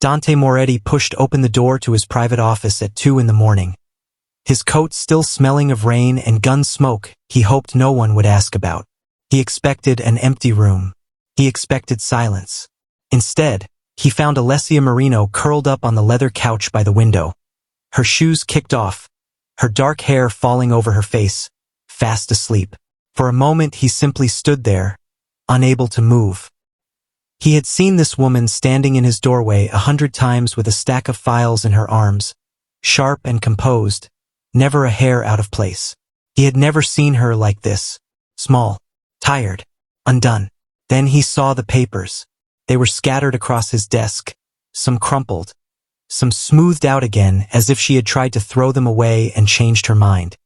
Dante Moretti pushed open the door to his private office at 2 in the morning. His coat still smelling of rain and gun smoke he hoped no one would ask about. He expected an empty room. He expected silence. Instead, he found Alessia Marino curled up on the leather couch by the window. Her shoes kicked off, her dark hair falling over her face, fast asleep. For a moment he simply stood there, unable to move. He had seen this woman standing in his doorway 100 times with a stack of files in her arms, sharp and composed, never a hair out of place. He had never seen her like this, small, tired, undone. Then he saw the papers. They were scattered across his desk, some crumpled, some smoothed out again as if she had tried to throw them away and changed her mind.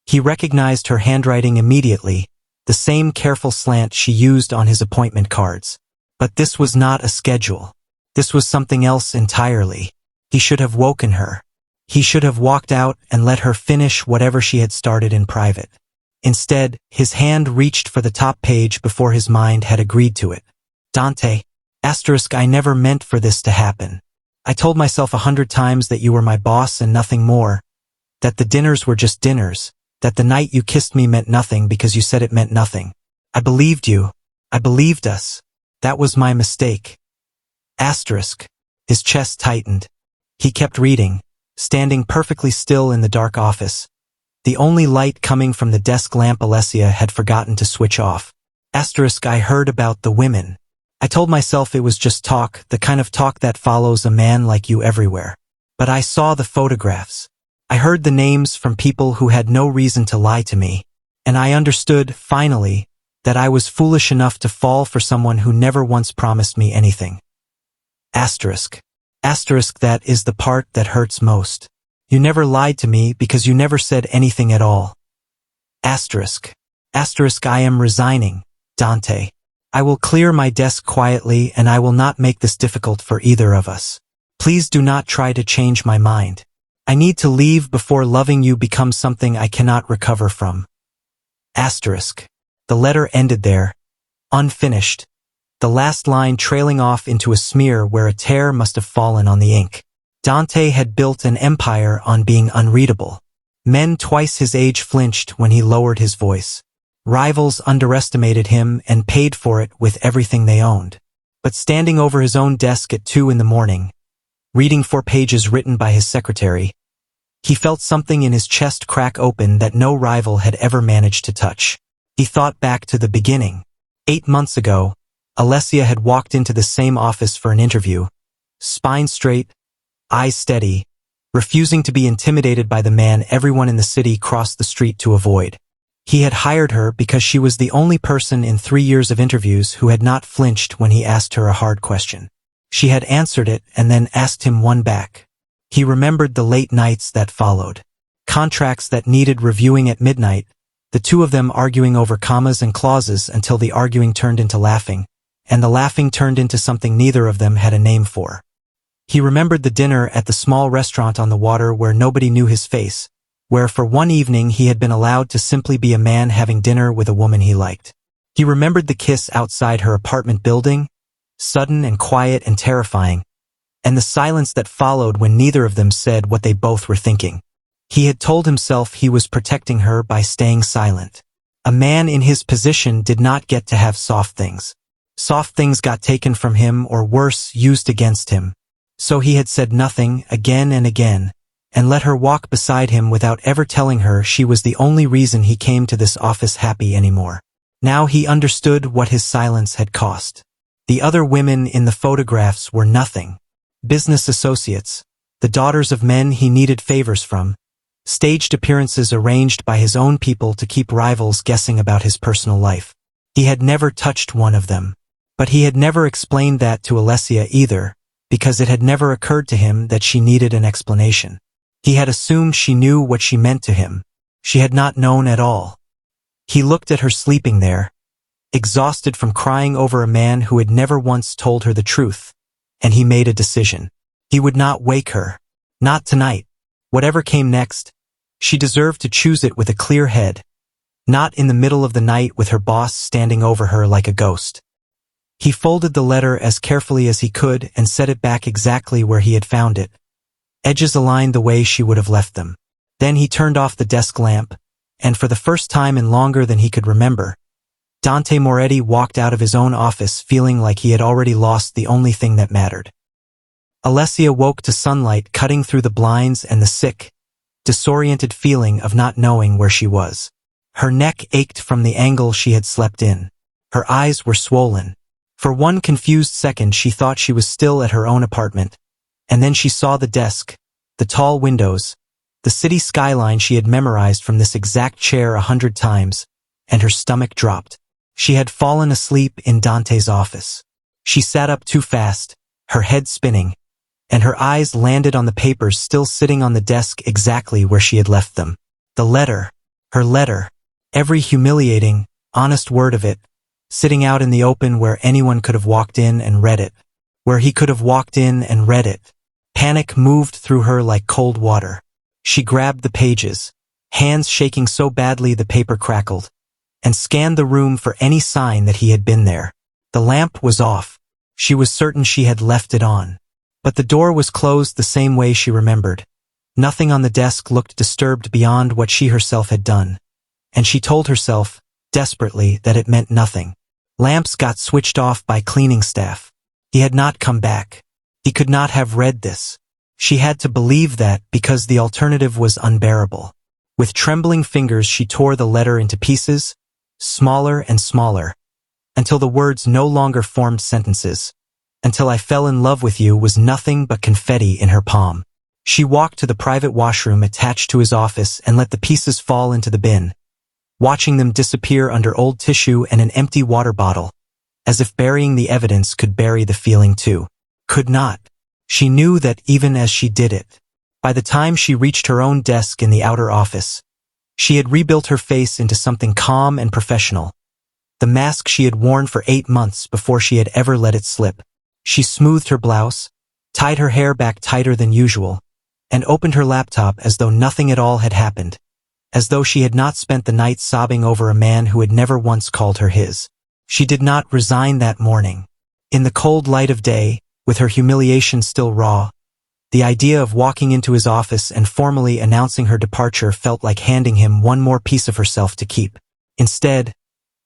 He recognized her handwriting immediately, the same careful slant she used on his appointment cards. But this was not a schedule. This was something else entirely. He should have woken her. He should have walked out and let her finish whatever she had started in private. Instead, his hand reached for the top page before his mind had agreed to it. Dante, I never meant for this to happen. I told myself 100 times that you were my boss and nothing more, that the dinners were just dinners, that the night you kissed me meant nothing because you said it meant nothing. I believed you. I believed us. That was my mistake. Asterisk. His chest tightened. He kept reading, standing perfectly still in the dark office. The only light coming from the desk lamp Alessia had forgotten to switch off. Asterisk. I heard about the women. I told myself it was just talk, the kind of talk that follows a man like you everywhere. But I saw the photographs. I heard the names from people who had no reason to lie to me. And I understood, finally, that I was foolish enough to fall for someone who never once promised me anything. Asterisk. Asterisk. That is the part that hurts most. You never lied to me because you never said anything at all. Asterisk. Asterisk. I am resigning, Dante. I will clear my desk quietly and I will not make this difficult for either of us. Please do not try to change my mind. I need to leave before loving you becomes something I cannot recover from. Asterisk. The letter ended there, unfinished, the last line trailing off into a smear where a tear must have fallen on the ink. Dante had built an empire on being unreadable. Men twice his age flinched when he lowered his voice. Rivals underestimated him and paid for it with everything they owned. But standing over his own desk at 2 in the morning, reading 4 pages written by his secretary, he felt something in his chest crack open that no rival had ever managed to touch. He thought back to the beginning. 8 months ago, Alessia had walked into the same office for an interview, spine straight, eyes steady, refusing to be intimidated by the man everyone in the city crossed the street to avoid. He had hired her because she was the only person in 3 years of interviews who had not flinched when he asked her a hard question. She had answered it and then asked him one back. He remembered the late nights that followed. Contracts that needed reviewing at midnight, the two of them arguing over commas and clauses until the arguing turned into laughing, and the laughing turned into something neither of them had a name for. He remembered the dinner at the small restaurant on the water where nobody knew his face, where for one evening he had been allowed to simply be a man having dinner with a woman he liked. He remembered the kiss outside her apartment building, sudden and quiet and terrifying, and the silence that followed when neither of them said what they both were thinking. He had told himself he was protecting her by staying silent. A man in his position did not get to have soft things. Soft things got taken from him or worse, used against him. So he had said nothing again and again, and let her walk beside him without ever telling her she was the only reason he came to this office happy anymore. Now he understood what his silence had cost. The other women in the photographs were nothing. Business associates, the daughters of men he needed favors from, staged appearances arranged by his own people to keep rivals guessing about his personal life. He had never touched one of them. But he had never explained that to Alessia either, because it had never occurred to him that she needed an explanation. He had assumed she knew what she meant to him. She had not known at all. He looked at her sleeping there, exhausted from crying over a man who had never once told her the truth, and he made a decision. He would not wake her. Not tonight. Whatever came next, she deserved to choose it with a clear head, not in the middle of the night with her boss standing over her like a ghost. He folded the letter as carefully as he could and set it back exactly where he had found it, edges aligned the way she would have left them. Then he turned off the desk lamp, and for the first time in longer than he could remember, Dante Moretti walked out of his own office feeling like he had already lost the only thing that mattered. Alessia woke to sunlight cutting through the blinds and the sick, disoriented feeling of not knowing where she was. Her neck ached from the angle she had slept in. Her eyes were swollen. For one confused second she thought she was still at her own apartment, and then she saw the desk, the tall windows, the city skyline she had memorized from this exact chair 100 times, and her stomach dropped. She had fallen asleep in Dante's office. She sat up too fast, her head spinning, and her eyes landed on the papers still sitting on the desk exactly where she had left them. The letter, her letter, every humiliating, honest word of it, sitting out in the open where anyone could have walked in and read it, where he could have walked in and read it. Panic moved through her like cold water. She grabbed the pages, hands shaking so badly the paper crackled, and scanned the room for any sign that he had been there. The lamp was off. She was certain she had left it on. But the door was closed the same way she remembered. Nothing on the desk looked disturbed beyond what she herself had done, and she told herself, desperately, that it meant nothing. Lamps got switched off by cleaning staff. He had not come back. He could not have read this. She had to believe that because the alternative was unbearable. With trembling fingers she tore the letter into pieces, smaller and smaller, until the words no longer formed sentences. Until I fell in love with you was nothing but confetti in her palm. She walked to the private washroom attached to his office and let the pieces fall into the bin, watching them disappear under old tissue and an empty water bottle, as if burying the evidence could bury the feeling too. Could not. She knew that even as she did it. By the time she reached her own desk in the outer office, she had rebuilt her face into something calm and professional, the mask she had worn for 8 months before she had ever let it slip. She smoothed her blouse, tied her hair back tighter than usual, and opened her laptop as though nothing at all had happened, as though she had not spent the night sobbing over a man who had never once called her his. She did not resign that morning. In the cold light of day, with her humiliation still raw, the idea of walking into his office and formally announcing her departure felt like handing him one more piece of herself to keep. Instead,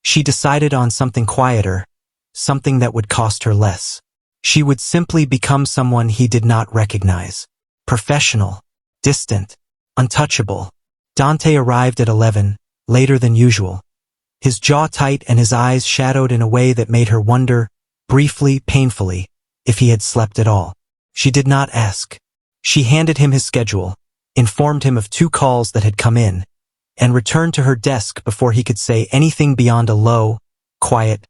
she decided on something quieter, something that would cost her less. She would simply become someone he did not recognize. Professional, distant, untouchable. Dante arrived at 11, later than usual. His jaw tight and his eyes shadowed in a way that made her wonder, briefly, painfully, if he had slept at all. She did not ask. She handed him his schedule, informed him of 2 calls that had come in, and returned to her desk before he could say anything beyond a low, quiet,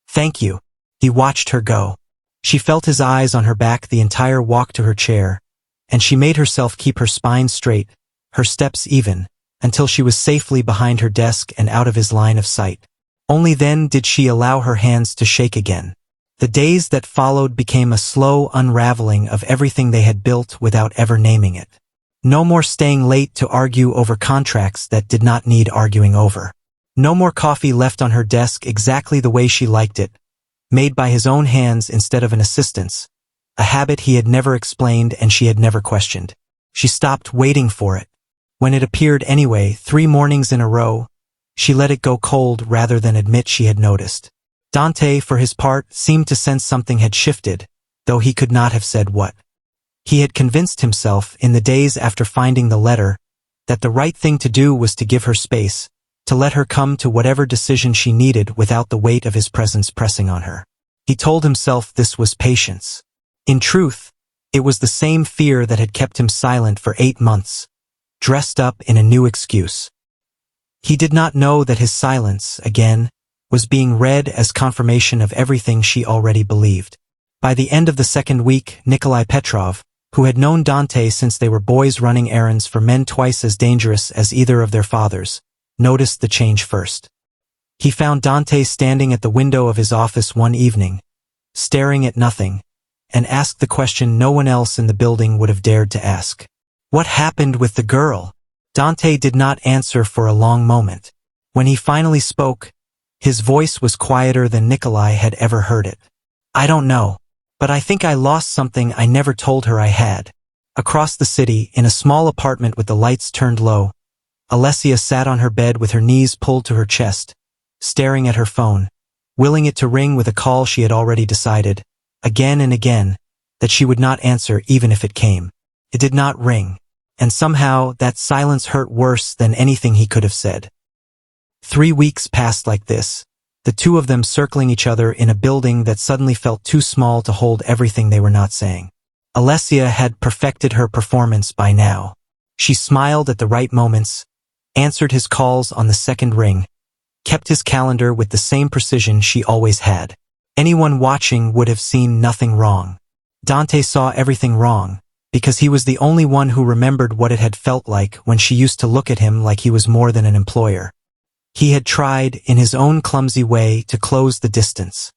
"Thank you." He watched her go. She felt his eyes on her back the entire walk to her chair, and she made herself keep her spine straight, her steps even, until she was safely behind her desk and out of his line of sight. Only then did she allow her hands to shake again. The days that followed became a slow unraveling of everything they had built without ever naming it. No more staying late to argue over contracts that did not need arguing over. No more coffee left on her desk exactly the way she liked it, made by his own hands instead of an assistant's, a habit he had never explained and she had never questioned. She stopped waiting for it. When it appeared anyway, 3 mornings in a row, she let it go cold rather than admit she had noticed. Dante, for his part, seemed to sense something had shifted, though he could not have said what. He had convinced himself, in the days after finding the letter, that the right thing to do was to give her space, to let her come to whatever decision she needed without the weight of his presence pressing on her. He told himself this was patience. In truth, it was the same fear that had kept him silent for 8 months, dressed up in a new excuse. He did not know that his silence, again, was being read as confirmation of everything she already believed. By the end of the 2nd week, Nikolai Petrov, who had known Dante since they were boys running errands for men twice as dangerous as either of their fathers, noticed the change first. He found Dante standing at the window of his office one evening, staring at nothing, and asked the question no one else in the building would have dared to ask. What happened with the girl? Dante did not answer for a long moment. When he finally spoke, His voice was quieter than Nikolai had ever heard it. I don't know. But I think I lost something I never told her I had. Across the city, in a small apartment with the lights turned low, Alessia sat on her bed with her knees pulled to her chest, staring at her phone, willing it to ring with a call she had already decided, again and again, that she would not answer even if it came. It did not ring, and somehow that silence hurt worse than anything he could have said. 3 weeks passed like this, the two of them circling each other in a building that suddenly felt too small to hold everything they were not saying. Alessia had perfected her performance by now. She smiled at the right moments, answered his calls on the second ring, kept his calendar with the same precision she always had. Anyone watching would have seen nothing wrong. Dante saw everything wrong, because he was the only one who remembered what it had felt like when she used to look at him like he was more than an employer. He had tried, in his own clumsy way, to close the distance.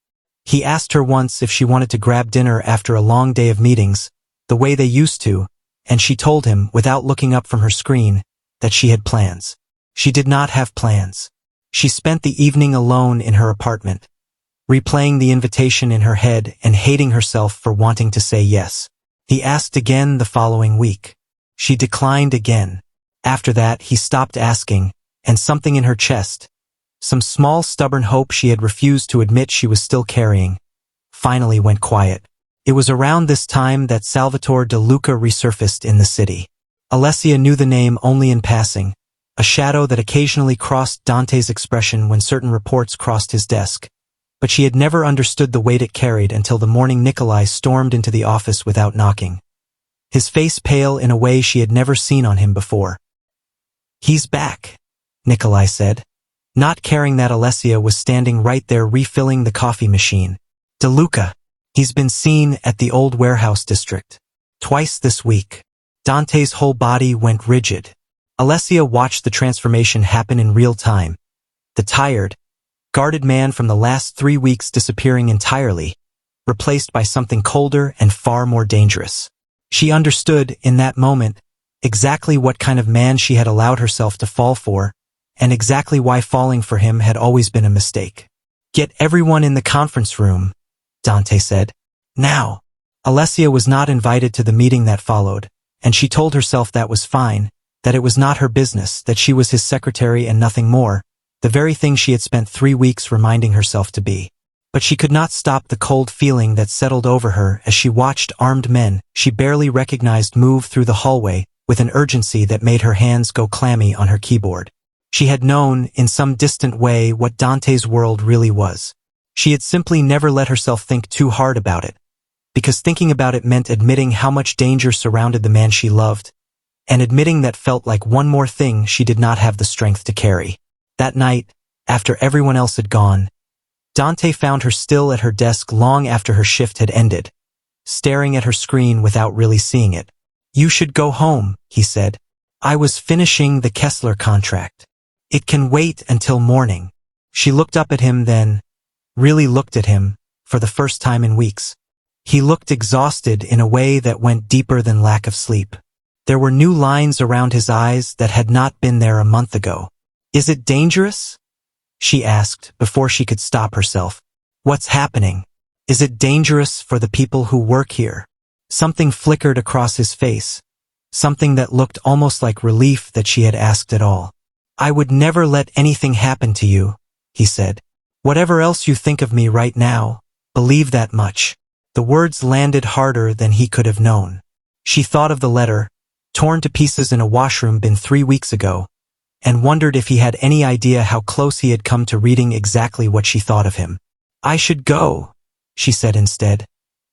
He asked her once if she wanted to grab dinner after a long day of meetings, the way they used to, and she told him, without looking up from her screen, that she had plans. She did not have plans. She spent the evening alone in her apartment, replaying the invitation in her head and hating herself for wanting to say yes. He asked again the following week. She declined again. After that, he stopped asking, and something in her chest, some small stubborn hope she had refused to admit she was still carrying, finally went quiet. It was around this time that Salvatore De Luca resurfaced in the city. Alessia knew the name only in passing, a shadow that occasionally crossed Dante's expression when certain reports crossed his desk, but she had never understood the weight it carried until the morning Nikolai stormed into the office without knocking. His face pale in a way she had never seen on him before. "He's back," Nikolai said, not caring that Alessia was standing right there refilling the coffee machine. "De Luca. He's been seen at the old warehouse district. Twice this week." Dante's whole body went rigid. Alessia watched the transformation happen in real time. The tired, guarded man from the last 3 weeks disappearing entirely, replaced by something colder and far more dangerous. She understood, in that moment, exactly what kind of man she had allowed herself to fall for, and exactly why falling for him had always been a mistake. "Get everyone in the conference room," Dante said. "Now." Alessia was not invited to the meeting that followed, and she told herself that was fine, that it was not her business, that she was his secretary and nothing more, the very thing she had spent 3 weeks reminding herself to be. But she could not stop the cold feeling that settled over her as she watched armed men she barely recognized move through the hallway with an urgency that made her hands go clammy on her keyboard. She had known, in some distant way, what Dante's world really was. She had simply never let herself think too hard about it, because thinking about it meant admitting how much danger surrounded the man she loved, and admitting that felt like one more thing she did not have the strength to carry. That night, after everyone else had gone, Dante found her still at her desk long after her shift had ended, staring at her screen without really seeing it. "You should go home," he said. "I was finishing the Kessler contract. It can wait until morning." She looked up at him then, really looked at him, for the first time in weeks. He looked exhausted in a way that went deeper than lack of sleep. There were new lines around his eyes that had not been there a month ago. "Is it dangerous?" she asked before she could stop herself. "What's happening? Is it dangerous for the people who work here?" Something flickered across his face, something that looked almost like relief that she had asked at all. "I would never let anything happen to you," he said. "Whatever else you think of me right now, believe that much." The words landed harder than he could have known. She thought of the letter, torn to pieces in a washroom bin 3 weeks ago, and wondered if he had any idea how close he had come to reading exactly what she thought of him. "I should go," she said instead,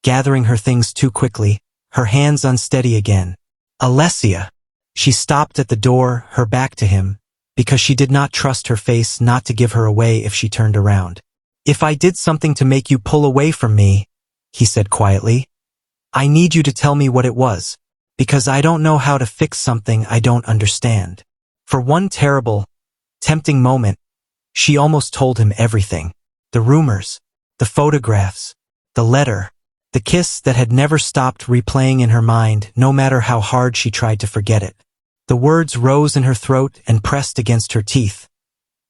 gathering her things too quickly, her hands unsteady again. "Alessia." She stopped at the door, her back to him, because she did not trust her face not to give her away if she turned around. "If I did something to make you pull away from me," he said quietly, "I need you to tell me what it was, because I don't know how to fix something I don't understand." For one terrible, tempting moment, she almost told him everything. The rumors, the photographs, the letter, the kiss that had never stopped replaying in her mind no matter how hard she tried to forget it. The words rose in her throat and pressed against her teeth,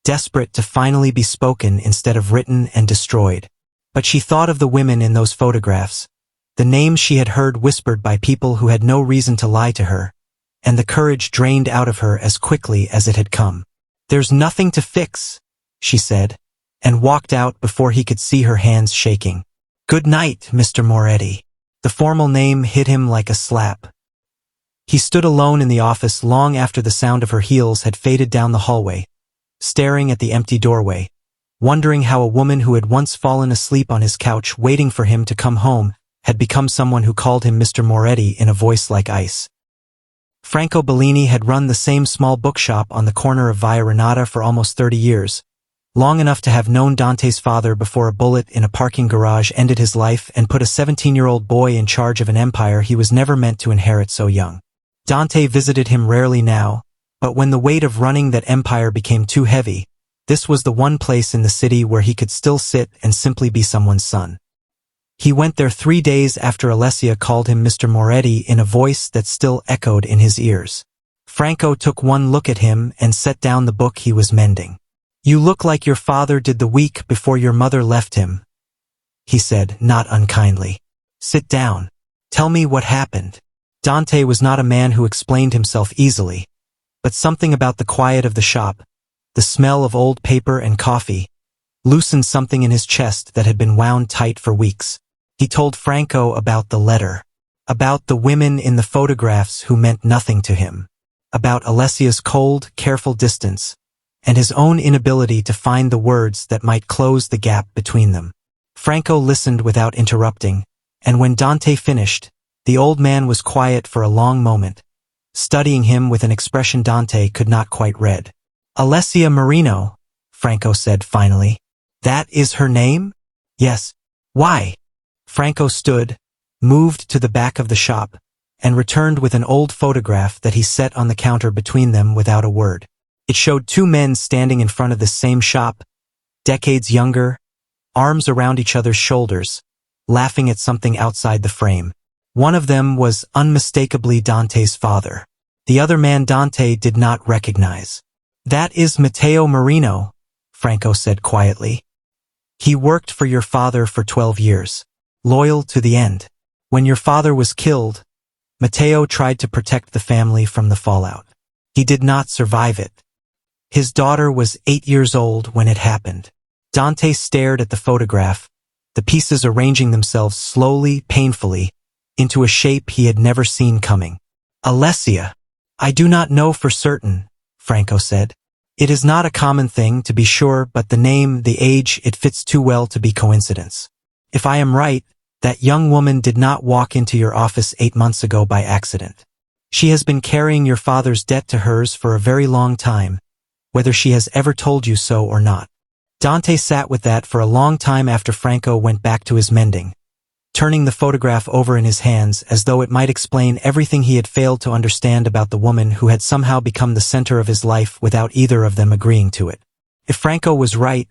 desperate to finally be spoken instead of written and destroyed. But she thought of the women in those photographs, the names she had heard whispered by people who had no reason to lie to her, and the courage drained out of her as quickly as it had come. "There's nothing to fix," she said, and walked out before he could see her hands shaking. "Good night, Mr. Moretti." The formal name hit him like a slap. He stood alone in the office long after the sound of her heels had faded down the hallway, staring at the empty doorway, wondering how a woman who had once fallen asleep on his couch waiting for him to come home had become someone who called him Mr. Moretti in a voice like ice. Franco Bellini had run the same small bookshop on the corner of Via Renata for almost 30 years, long enough to have known Dante's father before a bullet in a parking garage ended his life and put a 17-year-old boy in charge of an empire he was never meant to inherit so young. Dante visited him rarely now, but when the weight of running that empire became too heavy, this was the one place in the city where he could still sit and simply be someone's son. He went there 3 days after Alessia called him Mr. Moretti in a voice that still echoed in his ears. Franco took one look at him and set down the book he was mending. "You look like your father did the week before your mother left him," he said, not unkindly. "Sit down. Tell me what happened." Dante was not a man who explained himself easily, but something about the quiet of the shop, the smell of old paper and coffee, loosened something in his chest that had been wound tight for weeks. He told Franco about the letter, about the women in the photographs who meant nothing to him, about Alessia's cold, careful distance, and his own inability to find the words that might close the gap between them. Franco listened without interrupting, and when Dante finished, the old man was quiet for a long moment, studying him with an expression Dante could not quite read. "Alessia Marino," Franco said finally. "That is her name?" "Yes." "Why?" Franco stood, moved to the back of the shop, and returned with an old photograph that he set on the counter between them without a word. It showed two men standing in front of the same shop, decades younger, arms around each other's shoulders, laughing at something outside the frame. One of them was unmistakably Dante's father. The other man Dante did not recognize. "That is Matteo Marino," Franco said quietly. "He worked for your father for 12 years, loyal to the end. When your father was killed, Matteo tried to protect the family from the fallout. He did not survive it. His daughter was 8 years old when it happened." Dante stared at the photograph, the pieces arranging themselves slowly, painfully, into a shape he had never seen coming. "Alessia." "I do not know for certain," Franco said. "It is not a common thing, to be sure, but the name, the age, it fits too well to be coincidence. If I am right, that young woman did not walk into your office 8 months ago by accident. She has been carrying your father's debt to hers for a very long time, whether she has ever told you so or not." Dante sat with that for a long time after Franco went back to his mending, turning the photograph over in his hands as though it might explain everything he had failed to understand about the woman who had somehow become the center of his life without either of them agreeing to it. If Franco was right,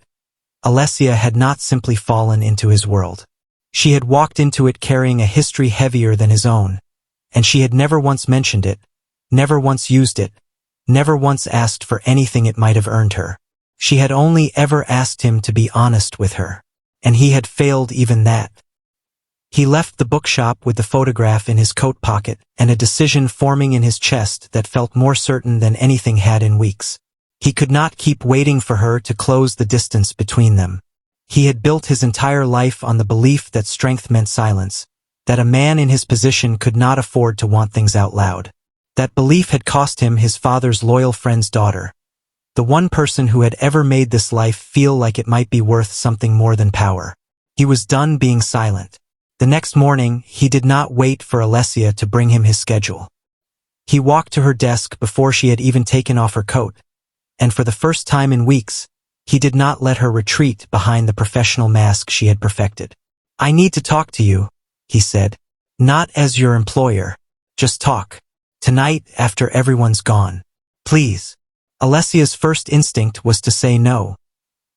Alessia had not simply fallen into his world. She had walked into it carrying a history heavier than his own, and she had never once mentioned it, never once used it, never once asked for anything it might have earned her. She had only ever asked him to be honest with her, and he had failed even that. He left the bookshop with the photograph in his coat pocket and a decision forming in his chest that felt more certain than anything had in weeks. He could not keep waiting for her to close the distance between them. He had built his entire life on the belief that strength meant silence, that a man in his position could not afford to want things out loud. That belief had cost him his father's loyal friend's daughter, the one person who had ever made this life feel like it might be worth something more than power. He was done being silent. The next morning, he did not wait for Alessia to bring him his schedule. He walked to her desk before she had even taken off her coat, and for the first time in weeks, he did not let her retreat behind the professional mask she had perfected. "I need to talk to you," he said. "Not as your employer. Just talk. Tonight, after everyone's gone. Please." Alessia's first instinct was to say no,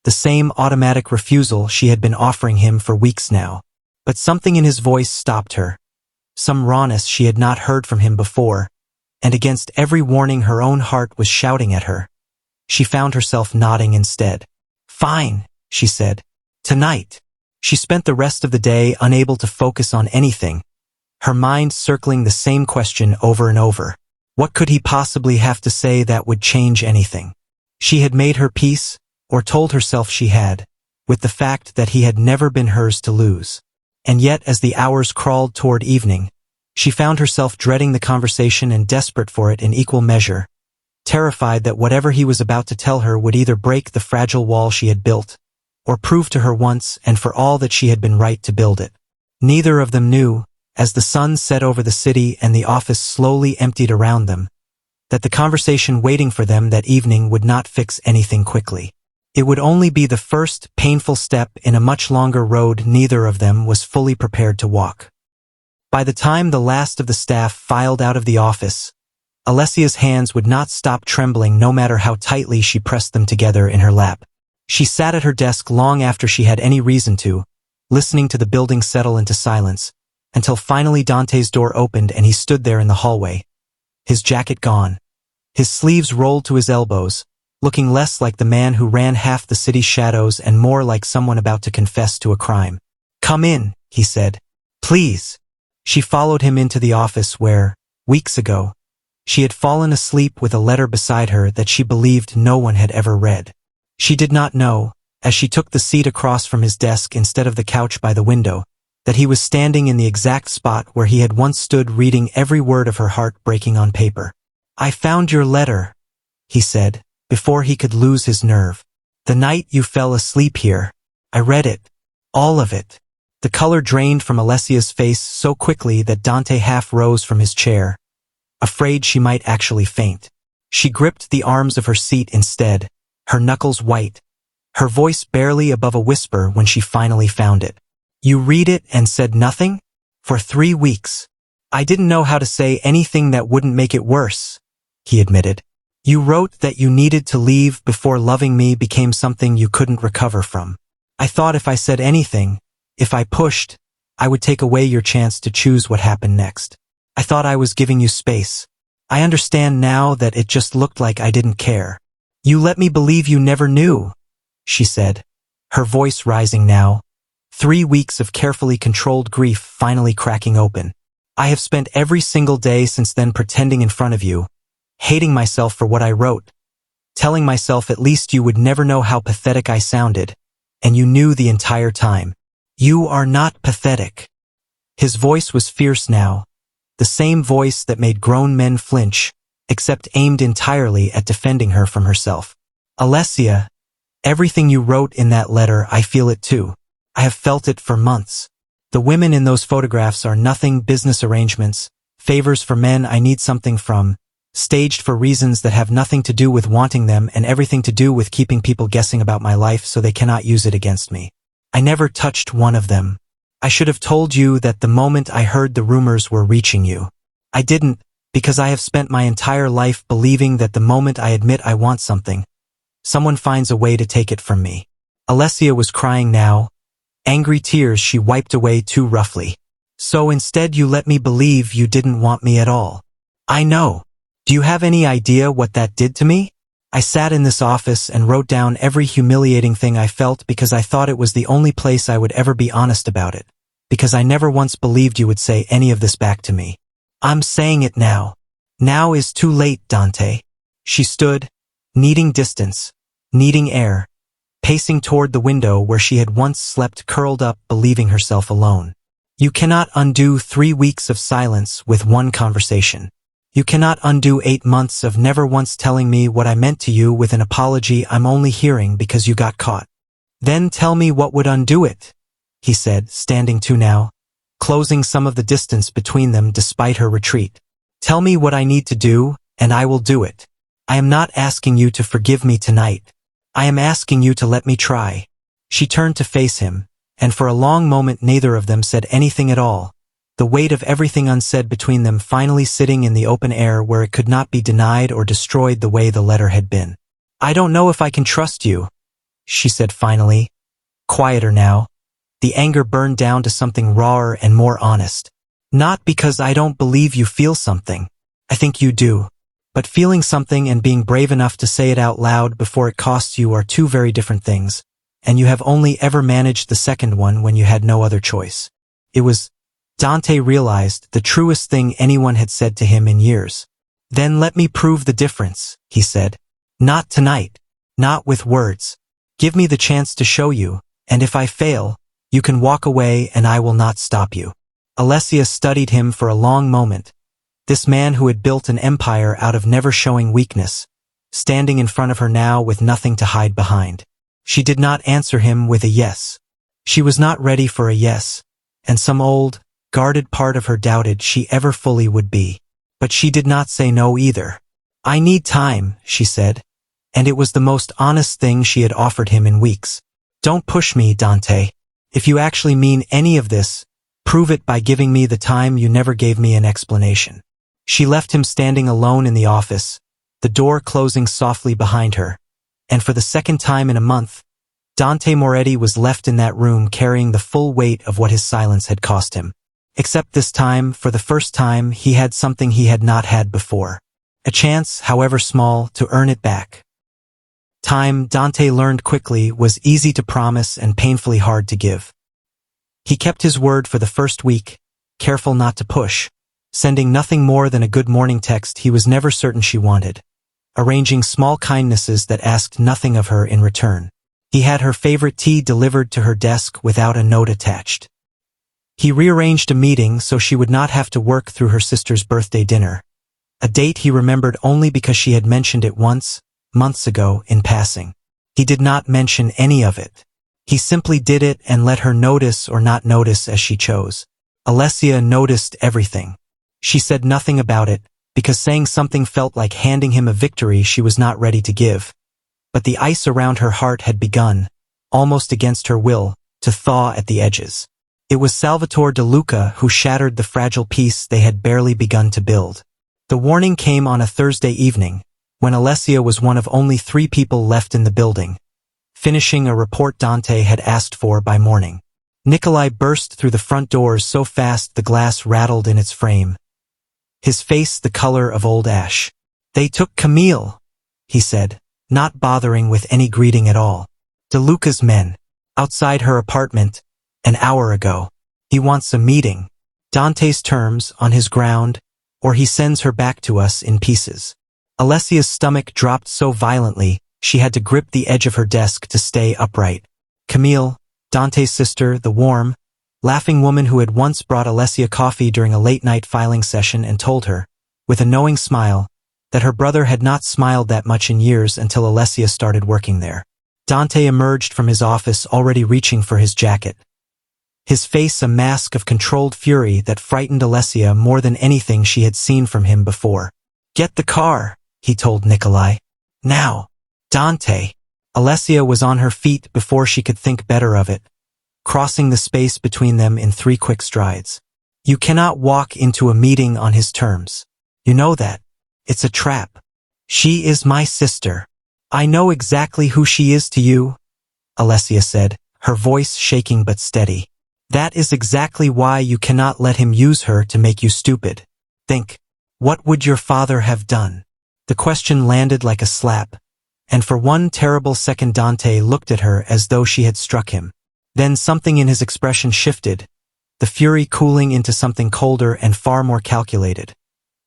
the same automatic refusal she had been offering him for weeks now. But something in his voice stopped her, some rawness she had not heard from him before, and against every warning her own heart was shouting at her. She found herself nodding instead. "Fine," she said. "Tonight." She spent the rest of the day unable to focus on anything, her mind circling the same question over and over. What could he possibly have to say that would change anything? She had made her peace, or told herself she had, with the fact that he had never been hers to lose. And yet, as the hours crawled toward evening, she found herself dreading the conversation and desperate for it in equal measure, terrified that whatever he was about to tell her would either break the fragile wall she had built, or prove to her once and for all that she had been right to build it. Neither of them knew, as the sun set over the city and the office slowly emptied around them, that the conversation waiting for them that evening would not fix anything quickly. It would only be the first painful step in a much longer road neither of them was fully prepared to walk. By the time the last of the staff filed out of the office, Alessia's hands would not stop trembling no matter how tightly she pressed them together in her lap. She sat at her desk long after she had any reason to, listening to the building settle into silence, until finally Dante's door opened and he stood there in the hallway, his jacket gone, his sleeves rolled to his elbows, looking less like the man who ran half the city's shadows and more like someone about to confess to a crime. "Come in," he said. "Please." She followed him into the office where, weeks ago, she had fallen asleep with a letter beside her that she believed no one had ever read. She did not know, as she took the seat across from his desk instead of the couch by the window, that he was standing in the exact spot where he had once stood reading every word of her heart breaking on paper. "I found your letter," he said, before he could lose his nerve. "The night you fell asleep here. I read it. All of it." The color drained from Alessia's face so quickly that Dante half rose from his chair, afraid she might actually faint. She gripped the arms of her seat instead, her knuckles white, her voice barely above a whisper when she finally found it. "You read it and said nothing? For 3 weeks. I didn't know how to say anything that wouldn't make it worse," he admitted. "You wrote that you needed to leave before loving me became something you couldn't recover from. I thought if I said anything, if I pushed, I would take away your chance to choose what happened next. I thought I was giving you space. I understand now that it just looked like I didn't care. You let me believe you never knew," she said, her voice rising now, 3 weeks of carefully controlled grief finally cracking open. "I have spent every single day since then pretending in front of you, hating myself for what I wrote, telling myself at least you would never know how pathetic I sounded, and you knew the entire time. You are not pathetic." His voice was fierce now, the same voice that made grown men flinch, except aimed entirely at defending her from herself. "Alessia, everything you wrote in that letter, I feel it too. I have felt it for months. The women in those photographs are nothing business arrangements, favors for men I need something from, staged for reasons that have nothing to do with wanting them and everything to do with keeping people guessing about my life so they cannot use it against me. I never touched one of them. I should have told you that the moment I heard the rumors were reaching you. I didn't, because I have spent my entire life believing that the moment I admit I want something, someone finds a way to take it from me." Alessia was crying now, angry tears she wiped away too roughly. "So instead you let me believe you didn't want me at all. I know. Do you have any idea what that did to me? I sat in this office and wrote down every humiliating thing I felt because I thought it was the only place I would ever be honest about it, because I never once believed you would say any of this back to me. I'm saying it now. Now is too late, Dante." She stood, needing distance, needing air, pacing toward the window where she had once slept curled up believing herself alone. "You cannot undo 3 weeks of silence with one conversation. You cannot undo 8 months of never once telling me what I meant to you with an apology I'm only hearing because you got caught. Then tell me what would undo it," he said, standing to now, closing some of the distance between them despite her retreat. "Tell me what I need to do, and I will do it. I am not asking you to forgive me tonight. I am asking you to let me try." She turned to face him, and for a long moment neither of them said anything at all, the weight of everything unsaid between them finally sitting in the open air where it could not be denied or destroyed the way the letter had been. "I don't know if I can trust you," she said finally, quieter now. The anger burned down to something rawer and more honest. "Not because I don't believe you feel something. I think you do. But feeling something and being brave enough to say it out loud before it costs you are two very different things, and you have only ever managed the second one when you had no other choice. It was, Dante realized, the truest thing anyone had said to him in years. Then let me prove the difference, he said. Not tonight. Not with words. Give me the chance to show you, and if I fail, you can walk away and I will not stop you. Alessia studied him for a long moment. This man who had built an empire out of never showing weakness, standing in front of her now with nothing to hide behind. She did not answer him with a yes. She was not ready for a yes, and some old, guarded part of her doubted she ever fully would be. But she did not say no either. I need time, she said, and it was the most honest thing she had offered him in weeks. Don't push me, Dante. If you actually mean any of this, prove it by giving me the time you never gave me an explanation. She left him standing alone in the office, the door closing softly behind her, and for the second time in a month, Dante Moretti was left in that room carrying the full weight of what his silence had cost him. Except this time, for the first time, he had something he had not had before. A chance, however small, to earn it back. Time, Dante learned quickly, was easy to promise and painfully hard to give. He kept his word for the first week, careful not to push, sending nothing more than a good morning text he was never certain she wanted, arranging small kindnesses that asked nothing of her in return. He had her favorite tea delivered to her desk without a note attached. He rearranged a meeting so she would not have to work through her sister's birthday dinner, a date he remembered only because she had mentioned it once, months ago, in passing. He did not mention any of it. He simply did it and let her notice or not notice as she chose. Alessia noticed everything. She said nothing about it, because saying something felt like handing him a victory she was not ready to give. But the ice around her heart had begun, almost against her will, to thaw at the edges. It was Salvatore De Luca who shattered the fragile peace they had barely begun to build. The warning came on a Thursday evening, when Alessia was one of only 3 people left in the building, finishing a report Dante had asked for by morning. Nikolai burst through the front doors so fast the glass rattled in its frame, his face the color of old ash. They took Camille, he said, not bothering with any greeting at all. De Luca's men, outside her apartment, an hour ago. He wants a meeting. Dante's terms, on his ground, or he sends her back to us in pieces. Alessia's stomach dropped so violently, she had to grip the edge of her desk to stay upright. Camille, Dante's sister, the warm, laughing woman who had once brought Alessia coffee during a late-night filing session and told her, with a knowing smile, that her brother had not smiled that much in years until Alessia started working there. Dante emerged from his office already reaching for his jacket, his face a mask of controlled fury that frightened Alessia more than anything she had seen from him before. Get the car, he told Nikolai. Now. Dante. Alessia was on her feet before she could think better of it, crossing the space between them in 3 quick strides. You cannot walk into a meeting on his terms. You know that. It's a trap. She is my sister. I know exactly who she is to you, Alessia said, her voice shaking but steady. That is exactly why you cannot let him use her to make you stupid. Think. What would your father have done? The question landed like a slap, and for one terrible second Dante looked at her as though she had struck him. Then something in his expression shifted, the fury cooling into something colder and far more calculated.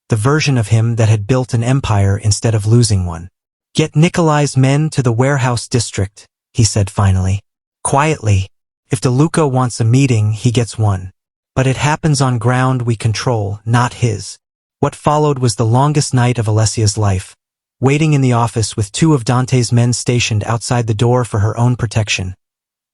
The version of him that had built an empire instead of losing one. Get Nikolai's men to the warehouse district, he said finally. Quietly. If De Luca wants a meeting, he gets one. But it happens on ground we control, not his. What followed was the longest night of Alessia's life, waiting in the office with 2 of Dante's men stationed outside the door for her own protection.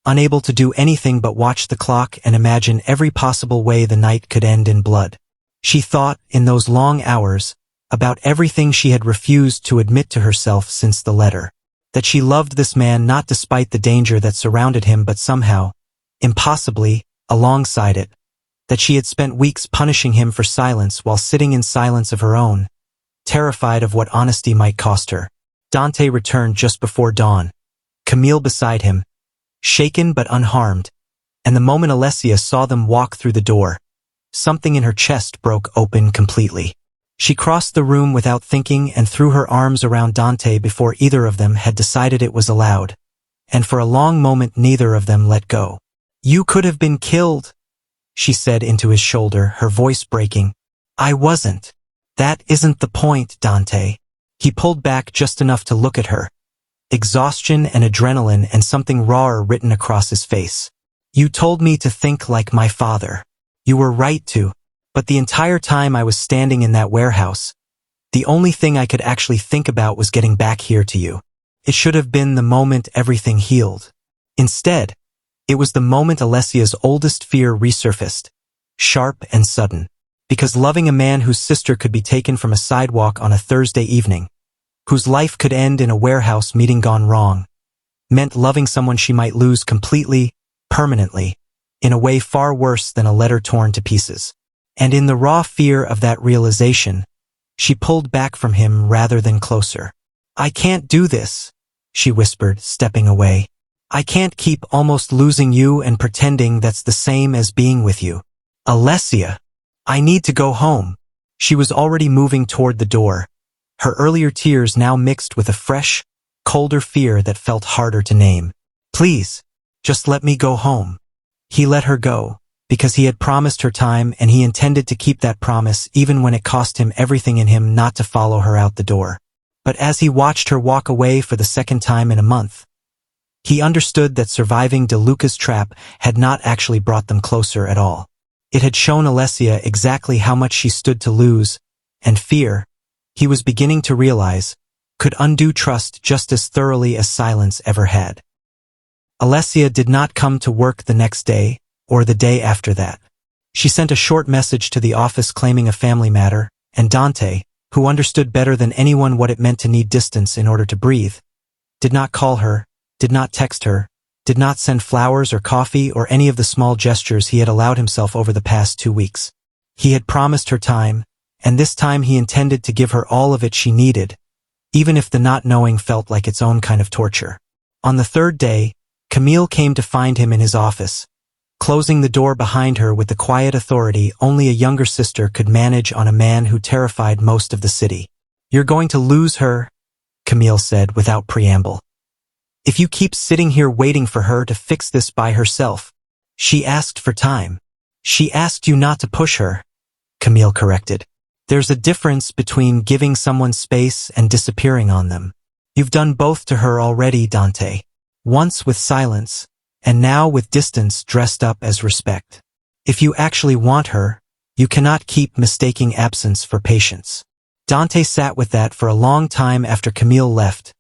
Unable to do anything but watch the clock and imagine every possible way the night could end in blood. She thought, in those long hours, about everything she had refused to admit to herself since the letter. That she loved this man not despite the danger that surrounded him but somehow, impossibly, alongside it. That she had spent weeks punishing him for silence while sitting in silence of her own, terrified of what honesty might cost her. Dante returned just before dawn, Camille beside him, shaken but unharmed, and the moment Alessia saw them walk through the door, something in her chest broke open completely. She crossed the room without thinking and threw her arms around Dante before either of them had decided it was allowed. And for a long moment neither of them let go. "You could have been killed," she said into his shoulder, her voice breaking. "I wasn't. That isn't the point, Dante." He pulled back just enough to look at her. Exhaustion and adrenaline and something rawer written across his face. "You told me to think like my father. You were right to. But the entire time I was standing in that warehouse, the only thing I could actually think about was getting back here to you. It should have been the moment everything healed. Instead, it was the moment Alessia's oldest fear resurfaced, sharp and sudden. Because loving a man whose sister could be taken from a sidewalk on a Thursday evening, whose life could end in a warehouse meeting gone wrong, meant loving someone she might lose completely, permanently, in a way far worse than a letter torn to pieces. And in the raw fear of that realization, she pulled back from him rather than closer. "I can't do this," she whispered, stepping away. "I can't keep almost losing you and pretending that's the same as being with you. Alessia, I need to go home." She was already moving toward the door, her earlier tears now mixed with a fresh, colder fear that felt harder to name. "Please, just let me go home." He let her go, because he had promised her time and he intended to keep that promise even when it cost him everything in him not to follow her out the door. But as he watched her walk away for the second time in a month, he understood that surviving De Luca's trap had not actually brought them closer at all. It had shown Alessia exactly how much she stood to lose, and fear, he was beginning to realize, could undo trust just as thoroughly as silence ever had. Alessia did not come to work the next day, or the day after that. She sent a short message to the office claiming a family matter, and Dante, who understood better than anyone what it meant to need distance in order to breathe, did not call her, did not text her, did not send flowers or coffee or any of the small gestures he had allowed himself over the past 2 weeks. He had promised her time, and this time he intended to give her all of it she needed, even if the not knowing felt like its own kind of torture. On the third day, Camille came to find him in his office, closing the door behind her with the quiet authority only a younger sister could manage on a man who terrified most of the city. "You're going to lose her," Camille said without preamble. "If you keep sitting here waiting for her to fix this by herself." "She asked for time." "She asked you not to push her," Camille corrected. "There's a difference between giving someone space and disappearing on them. You've done both to her already, Dante. Once with silence, and now with distance dressed up as respect. If you actually want her, you cannot keep mistaking absence for patience." Dante sat with that for a long time after Camille left,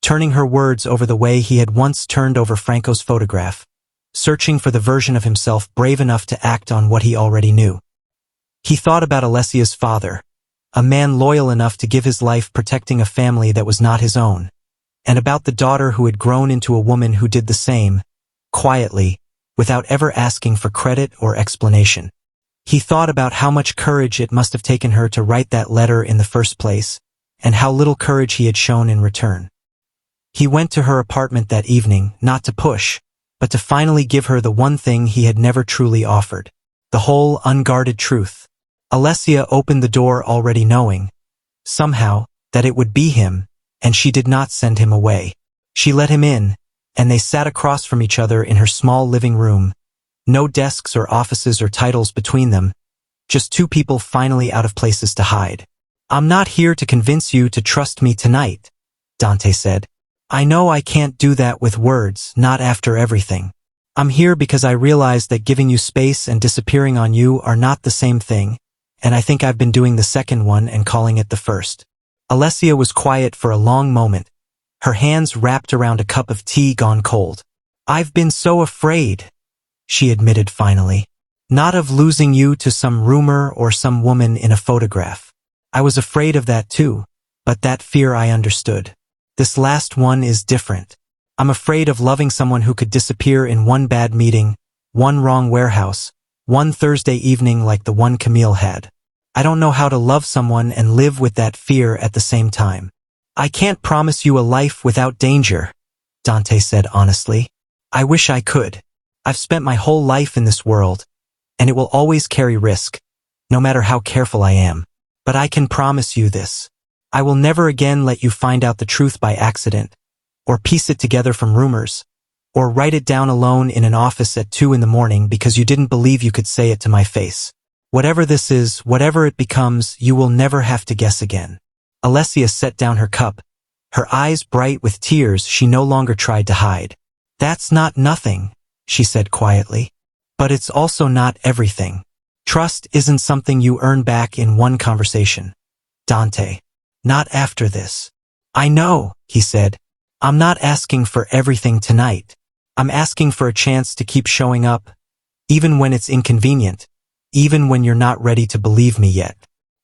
turning her words over the way he had once turned over Franco's photograph, searching for the version of himself brave enough to act on what he already knew. He thought about Alessia's father, a man loyal enough to give his life protecting a family that was not his own, and about the daughter who had grown into a woman who did the same, quietly, without ever asking for credit or explanation. He thought about how much courage it must have taken her to write that letter in the first place, and how little courage he had shown in return. He went to her apartment that evening, not to push, but to finally give her the one thing he had never truly offered, the whole unguarded truth. Alessia opened the door already knowing, somehow, that it would be him, and she did not send him away. She let him in, and they sat across from each other in her small living room. No desks or offices or titles between them, just two people finally out of places to hide. "I'm not here to convince you to trust me tonight," Dante said. "I know I can't do that with words, not after everything. I'm here because I realize that giving you space and disappearing on you are not the same thing, and I think I've been doing the second one and calling it the first." Alessia was quiet for a long moment, her hands wrapped around a cup of tea gone cold. "I've been so afraid," she admitted finally. "Not of losing you to some rumor or some woman in a photograph. I was afraid of that too, but that fear I understood. This last one is different. I'm afraid of loving someone who could disappear in one bad meeting, one wrong warehouse, one Thursday evening like the one Camille had. I don't know how to love someone and live with that fear at the same time. I can't promise you a life without danger," Dante said honestly. "I wish I could. I've spent my whole life in this world, and it will always carry risk, no matter how careful I am. But I can promise you this. I will never again let you find out the truth by accident, or piece it together from rumors, or write it down alone in an office at 2 in the morning because you didn't believe you could say it to my face. Whatever this is, whatever it becomes, you will never have to guess again. Alessia set down her cup, her eyes bright with tears she no longer tried to hide. That's not nothing, she said quietly. But it's also not everything. Trust isn't something you earn back in one conversation. Dante. Not after this. I know, he said. I'm not asking for everything tonight. I'm asking for a chance to keep showing up, even when it's inconvenient, even when you're not ready to believe me yet.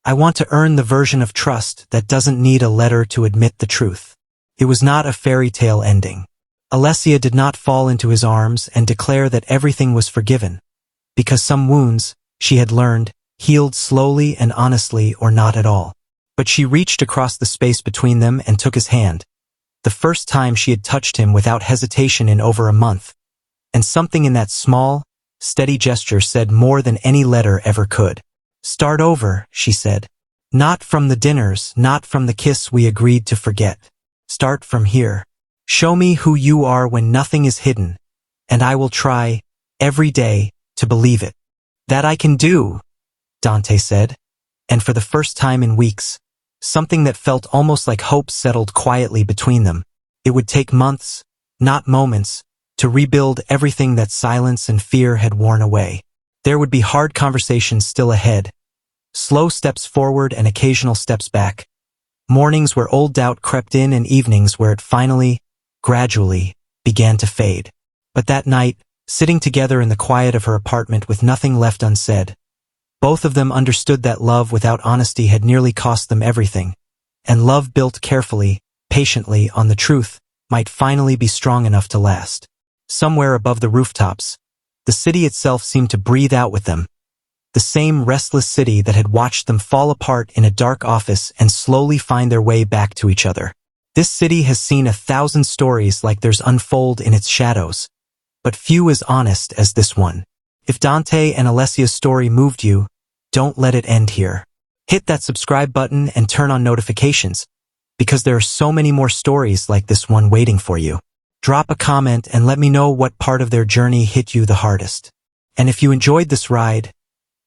I want to earn the version of trust that doesn't need a letter to admit the truth. It was not a fairy tale ending. Alessia did not fall into his arms and declare that everything was forgiven, because some wounds, she had learned, healed slowly and honestly or not at all. But she reached across the space between them and took his hand, the first time she had touched him without hesitation in over a month, and something in that small, steady gesture said more than any letter ever could. Start over, she said. Not from the dinners, not from the kiss we agreed to forget. Start from here. Show me who you are when nothing is hidden, and I will try, every day, to believe it. That I can do, Dante said, and for the first time in weeks, something that felt almost like hope settled quietly between them. It would take months, not moments, to rebuild everything that silence and fear had worn away. There would be hard conversations still ahead, slow steps forward and occasional steps back, mornings where old doubt crept in and evenings where it finally, gradually, began to fade. But that night, sitting together in the quiet of her apartment with nothing left unsaid, both of them understood that love without honesty had nearly cost them everything, and love built carefully, patiently on the truth might finally be strong enough to last. Somewhere above the rooftops, the city itself seemed to breathe out with them, the same restless city that had watched them fall apart in a dark office and slowly find their way back to each other. This city has seen 1,000 stories like theirs unfold in its shadows, but few as honest as this one. If Dante and Alessia's story moved you, don't let it end here. Hit that subscribe button and turn on notifications, because there are so many more stories like this one waiting for you. Drop a comment and let me know what part of their journey hit you the hardest. And if you enjoyed this ride,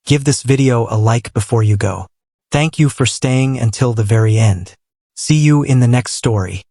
give this video a like before you go. Thank you for staying until the very end. See you in the next story.